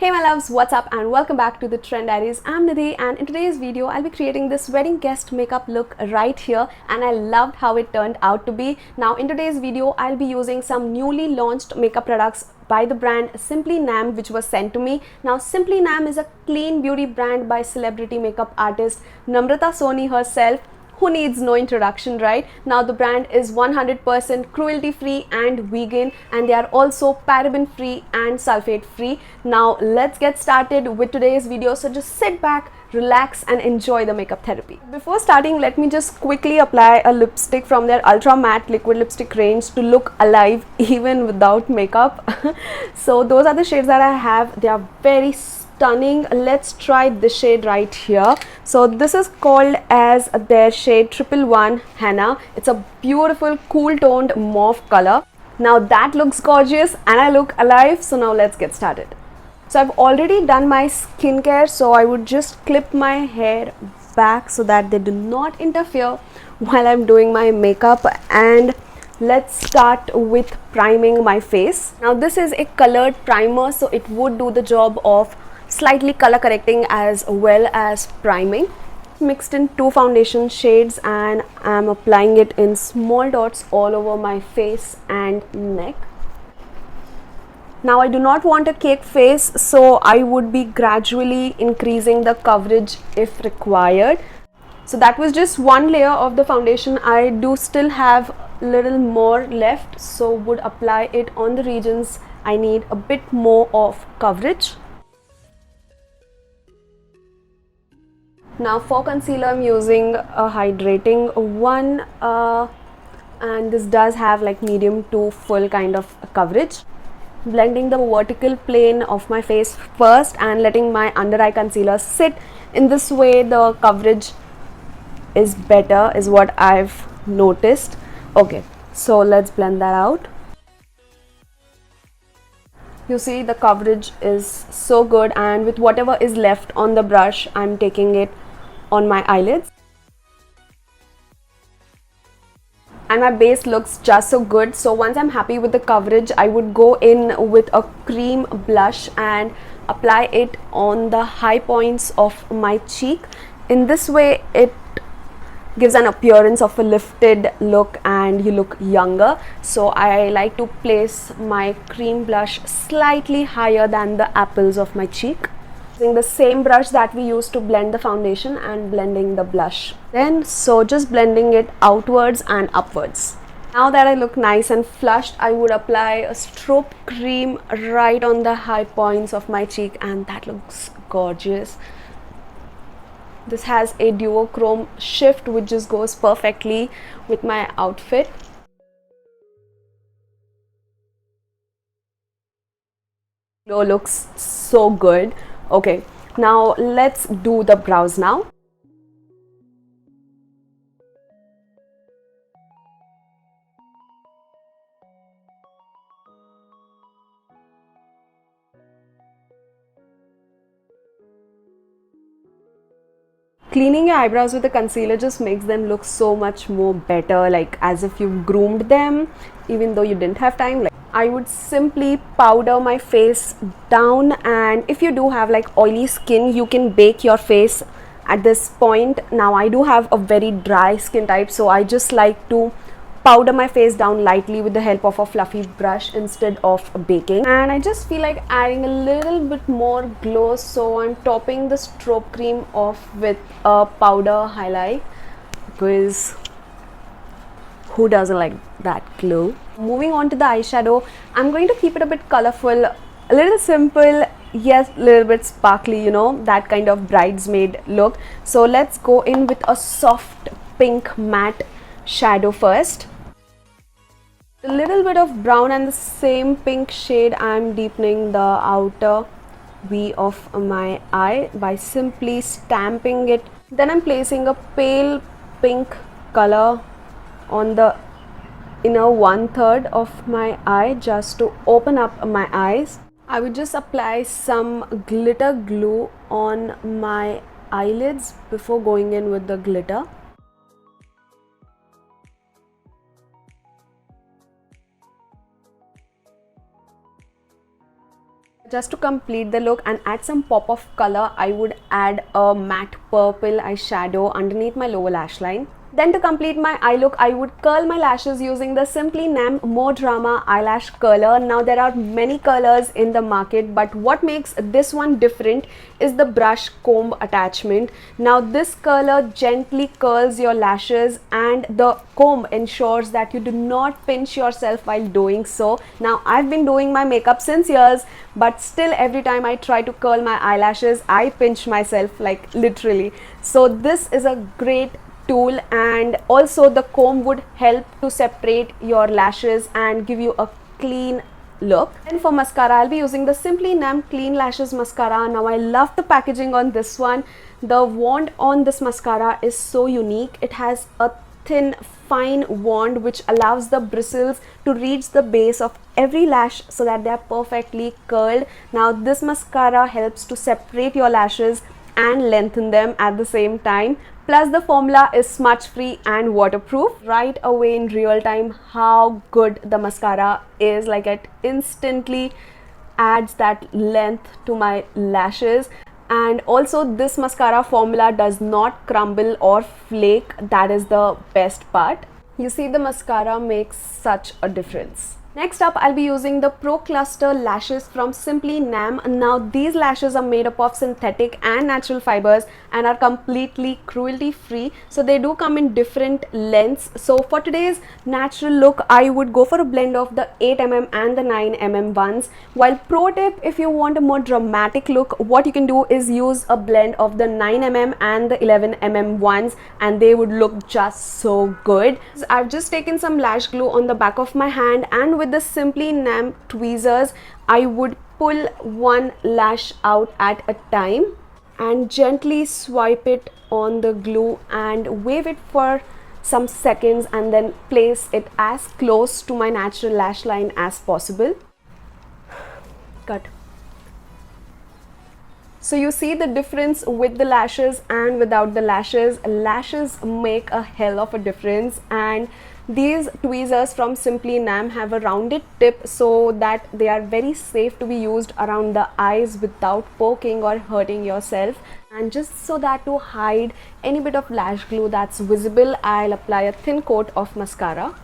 Hey my loves, what's up and welcome back to the Trend Diaries. I'm Nidhi and in today's video I'll be creating this wedding guest makeup look right here, and I loved how it turned out to be. Now in today's video I'll be using some newly launched makeup products by the brand Simply Nam, which was sent to me. Now Simply Nam is a clean beauty brand by celebrity makeup artist Namrata Soni herself, who needs no introduction, right? Now the brand is 100% cruelty free and vegan, and they are also paraben free and sulfate free. Now let's get started with today's video. So just sit back, relax and enjoy the makeup therapy. Before starting, let me just quickly apply a lipstick from their ultra matte liquid lipstick range to look alive even without makeup. So those are the shades that I have. They are very stunning. Let's try this shade right here. So this is called as their shade 111 Henna. It's a beautiful cool toned mauve color. Now that looks gorgeous and I look alive. So now let's get started. So I've already done my skincare, so I would just clip my hair back so that they do not interfere while I'm doing my makeup. And let's start with priming my face. Now this is a colored primer, so it would do the job of slightly color correcting as well as priming. Mixed in two foundation shades and I'm applying it in small dots all over my face and neck. Now I do not want a cake face, so I would be gradually increasing the coverage if required. So that was just one layer of the foundation. I do still have little more left, so would apply it on the regions I need a bit more of coverage. Now for concealer I'm using a hydrating one, and this does have like medium to full kind of coverage. Blending the vertical plane of my face first and letting my under eye concealer sit. In this way the coverage is better, is what I've noticed. Okay, so let's blend that out. You see the coverage is so good, and with whatever is left on the brush I'm taking it on my eyelids. And my base looks just so good. So once I'm happy with the coverage, I would go in with a cream blush and apply it on the high points of my cheek. In this way it gives an appearance of a lifted look and you look younger. So I like to place my cream blush slightly higher than the apples of my cheek. Using the same brush that we used to blend the foundation and blending the blush. Then so just blending it outwards and upwards. Now that I look nice and flushed, I would apply a strobe cream right on the high points of my cheek, and that looks gorgeous. This has a duochrome shift which just goes perfectly with my outfit. Glow looks so good. Okay, now let's do the brows now. Cleaning your eyebrows with a concealer just makes them look so much more better, like as if you've groomed them even though you didn't have time. Like I would simply powder my face down, and if you do have like oily skin, you can bake your face at this point. Now I do have a very dry skin type, so I just like to powder my face down lightly with the help of a fluffy brush instead of baking. And I just feel like adding a little bit more glow, so I'm topping the strobe cream off with a powder highlight, because who doesn't like that glow? Moving on to the eyeshadow, I'm going to keep it a bit colorful, a little simple, yes, a little bit sparkly, you know, that kind of bridesmaid look. So let's go in with a soft pink matte shadow first. A little bit of brown and the same pink shade, I'm deepening the outer V of my eye by simply stamping it. Then I'm placing a pale pink color on the inner 1/3 of my eye just to open up my eyes. I would just apply some glitter glue on my eyelids before going in with the glitter. Just to complete the look and add some pop of color, I would add a matte purple eyeshadow underneath my lower lash line. Then to complete my eye look, I would curl my lashes using the Simply Nam More Drama eyelash curler. Now there are many colors in the market, but what makes this one different is the brush comb attachment. Now this curler gently curls your lashes and the comb ensures that you do not pinch yourself while doing so. Now I've been doing my makeup since years, but still every time I try to curl my eyelashes, I pinch myself, like literally. So this is a great tool, and also the comb would help to separate your lashes and give you a clean look. And for mascara, I'll be using the Simply Nam Clean Lashes Mascara. Now I love the packaging on this one. The wand on this mascara is so unique. It has a thin fine wand which allows the bristles to reach the base of every lash so that they are perfectly curled. Now this mascara helps to separate your lashes and lengthen them at the same time. Plus the formula is smudge free and waterproof. Right away in real time how good the mascara is, like it instantly adds that length to my lashes. And also this mascara formula does not crumble or flake. That is the best part. You see, the mascara makes such a difference. Next up, I'll be using the Pro Cluster lashes from Simply Nam. Now these lashes are made up of synthetic and natural fibers and are completely cruelty free. So they do come in different lengths. So for today's natural look, I would go for a blend of the 8mm and the 9mm ones. While pro tip, if you want a more dramatic look, what you can do is use a blend of the 9mm and the 11mm ones, and they would look just so good. So I've just taken some lash glue on the back of my hand, and with the Simply Nam tweezers, I would pull one lash out at a time and gently swipe it on the glue and wave it for some seconds and then place it as close to my natural lash line as possible. Cut. So you see the difference with the lashes and without the lashes. Lashes make a hell of a difference, and these tweezers from Simply Nam have a rounded tip so that they are very safe to be used around the eyes without poking or hurting yourself. And just so that to hide any bit of lash glue that's visible, I'll apply a thin coat of mascara.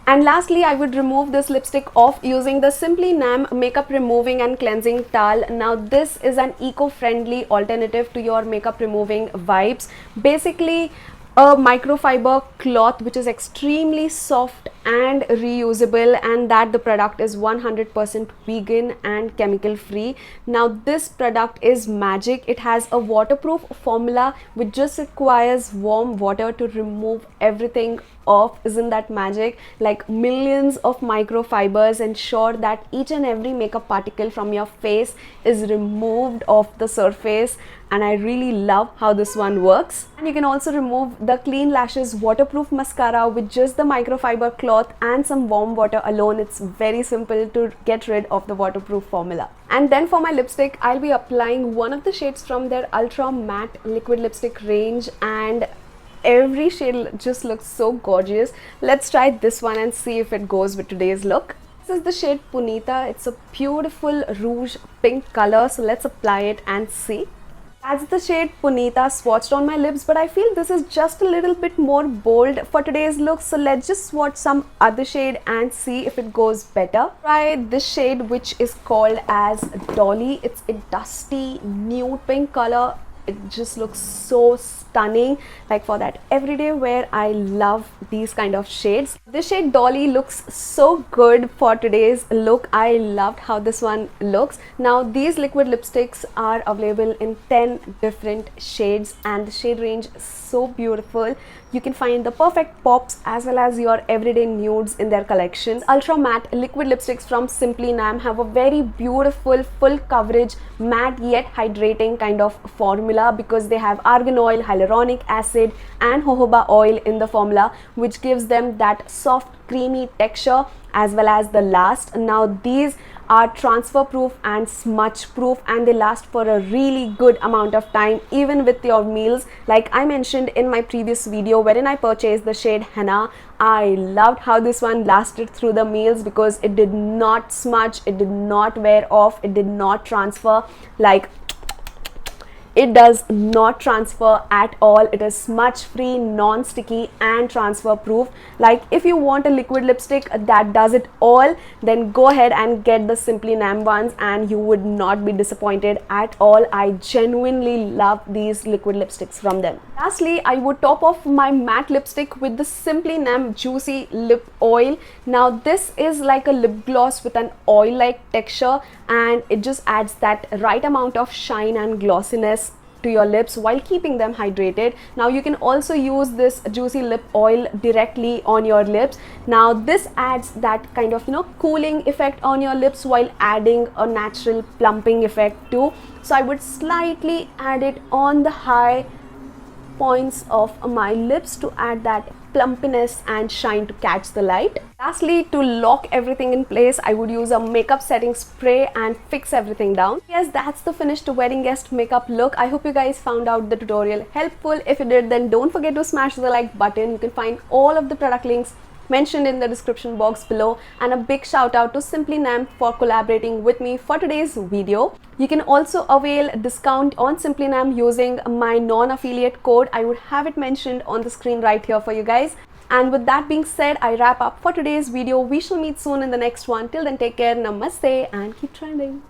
And lastly, I would remove this lipstick off using the Simply Nam makeup removing and cleansing towel. Now this is an eco-friendly alternative to your makeup removing wipes. Basically a microfiber cloth which is extremely soft and reusable, and that the product is 100% vegan and chemical free. Now this product is magic. It has a waterproof formula which just requires warm water to remove everything off. Isn't that magic? Like millions of microfibers ensure that each and every makeup particle from your face is removed off the surface, and I really love how this one works. And you can also remove the Clean Lashes waterproof mascara with just the microfiber cloth and some warm water alone. It's very simple to get rid of the waterproof formula. And then for my lipstick, I'll be applying one of the shades from their Ultra Matte liquid lipstick range, and every shade just looks so gorgeous. Let's try this one and see if it goes with today's look. This is the shade Punita. It's a beautiful rouge pink color, so let's apply it and see. That's the shade Punita swatched on my lips, but I feel this is just a little bit more bold for today's look, so let's just swatch some other shade and see if it goes better. Try this shade which is called as Dolly. It's a dusty nude pink color. It just looks so stunning, like for that everyday wear. I love these kind of shades. This shade Dolly looks so good for today's look. I loved how this one looks. Now these liquid lipsticks are available in 10 different shades, and the shade range is so beautiful. You can find the perfect pops as well as your everyday nudes in their collections. Ultra matte liquid lipsticks from Simply Nam have a very beautiful full coverage matte yet hydrating kind of formula, because they have argan oil, hyaluronic acid and jojoba oil in the formula, which gives them that soft creamy texture as well as the last. Now these are transfer proof and smudge proof, and they last for a really good amount of time even with your meals. Like I mentioned in my previous video wherein I purchased the shade Henna, I loved how this one lasted through the meals because it did not smudge, it did not wear off, it did not transfer. Like, it does not transfer at all. It is smudge free, non-sticky and transfer proof. Like if you want a liquid lipstick that does it all, then go ahead and get the Simply Nam ones and you would not be disappointed at all. I genuinely love these liquid lipsticks from them. Lastly, I would top off my matte lipstick with the Simply Nam Juicy Lip Oil. Now this is like a lip gloss with an oil-like texture, and it just adds that right amount of shine and glossiness to your lips while keeping them hydrated. Now you can also use this juicy lip oil directly on your lips. Now this adds that kind of cooling effect on your lips while adding a natural plumping effect too. So I would slightly add it on the high points of my lips to add that plumpiness and shine to catch the light. Lastly, to lock everything in place, I would use a makeup setting spray and fix everything down. Yes, that's the finished wedding guest makeup look. I hope you guys found out the tutorial helpful. If you did, then don't forget to smash the like button. You can find all of the product links mentioned in the description box below, and a big shout out to Simply Nam for collaborating with me for today's video. You can also avail a discount on Simply Nam using my non-affiliate code. I would have it mentioned on the screen right here for you guys. And with that being said, I wrap up for today's video. We shall meet soon in the next one. Till then, take care, namaste and keep trending.